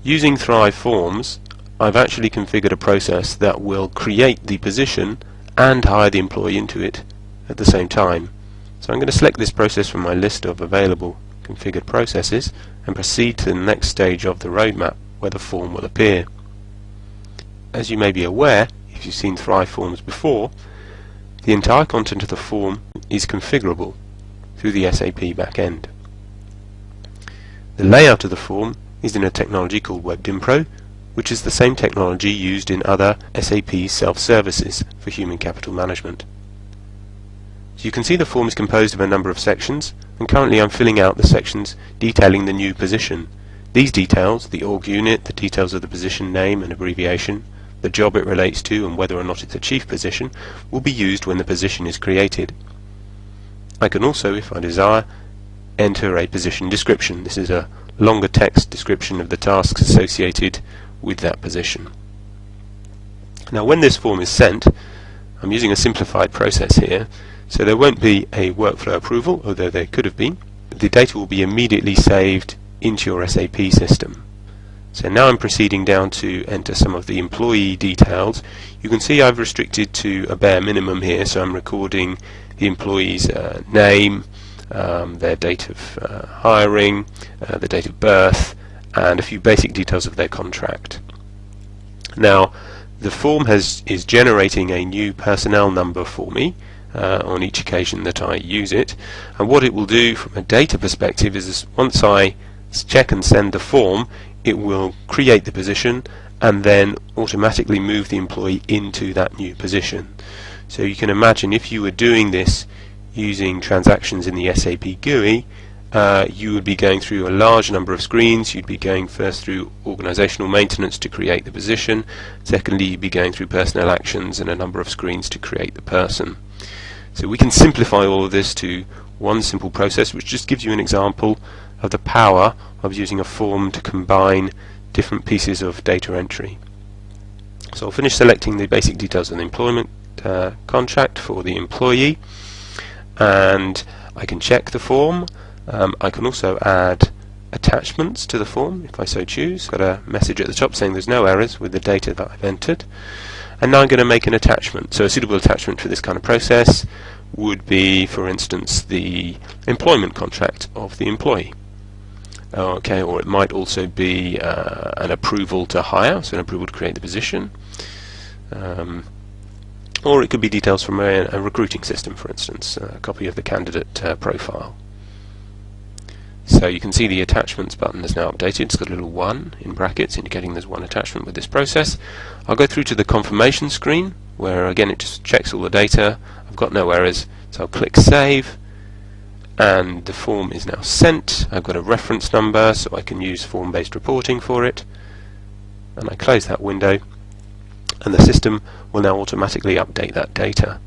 Using Thrive Forms, I've actually configured a process that will create the position and hire the employee into it at the same time. So I'm going to select this process from my list of available configured processes and proceed to the next stage of the roadmap where the form will appear. As you may be aware, if you've seen Thrive Forms before, the entire content of the form is configurable through the SAP backend. The layout of the form is in a technology called WebDimpro, which is the same technology used in other SAP self-services for human capital management. So you can see the form is composed of a number of sections, and currently I'm filling out the sections detailing the new position. These details, the org unit, the details of the position name and abbreviation, the job it relates to and whether or not it's a chief position, will be used when the position is created. I can also, if I desire, enter a position description. This is a longer text description of the tasks associated with that position. Now when this form is sent, I'm using a simplified process here, so there won't be a workflow approval, although there could have been. The data will be immediately saved into your SAP system. So now I'm proceeding down to enter some of the employee details. You can see I've restricted to a bare minimum here, so I'm recording the employee's name, their date of hiring, the date of birth, and a few basic details of their contract. Now the form is generating a new personnel number for me on each occasion that I use it, and what it will do from a data perspective is once I check and send the form, it will create the position and then automatically move the employee into that new position. So you can imagine if you were doing this using transactions in the SAP GUI, you would be going through a large number of screens. You'd be going first through organizational maintenance to create the position. Secondly, you'd be going through personnel actions and a number of screens to create the person. So we can simplify all of this to one simple process, which just gives you an example of the power of using a form to combine different pieces of data entry. So I'll finish selecting the basic details of the employment contract for the employee, and I can check the form. I can also add attachments to the form if I so choose. Got a message at the top saying there's no errors with the data that I've entered. And now I'm going to make an attachment. So a suitable attachment for this kind of process would be, for instance, the employment contract of the employee. Okay, or it might also be an approval to hire, so an approval to create the position. Or it could be details from a recruiting system, for instance, a copy of the candidate profile. So you can see the attachments button is now updated. It's got a little 1 in brackets indicating there's one attachment with this process. I'll go through to the confirmation screen where again it just checks all the data. I've got no errors, so I'll click save and the form is now sent. I've got a reference number so I can use form-based reporting for it, and I close that window and the system will now automatically update that data.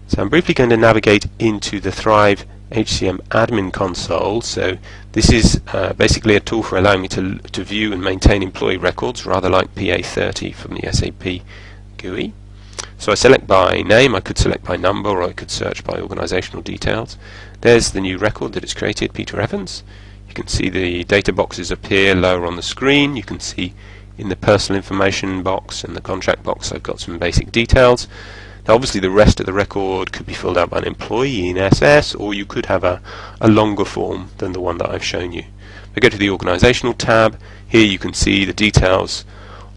So I'm briefly going to navigate into the Thrive HCM admin console. So this is basically a tool for allowing me to view and maintain employee records, rather like PA30 from the SAP GUI. So I select by name, I could select by number, or I could search by organizational details. There's the new record that it's created, Peter Evans. You can see the data boxes appear lower on the screen. You can see in the personal information box and the contract box I've got some basic details. Now obviously the rest of the record could be filled out by an employee in SS, or you could have a longer form than the one that I've shown you. If I go to the organizational tab, here you can see the details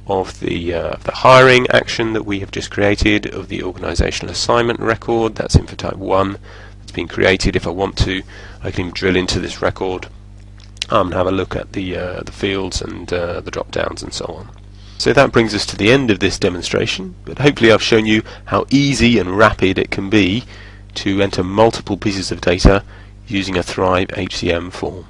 of the hiring action that we have just created, of the organizational assignment record, that's info type 1, that's been created. If I want to, I can drill into this record and have a look at the fields and the drop downs and so on. So that brings us to the end of this demonstration, but hopefully I've shown you how easy and rapid it can be to enter multiple pieces of data using a Thrive HCM form.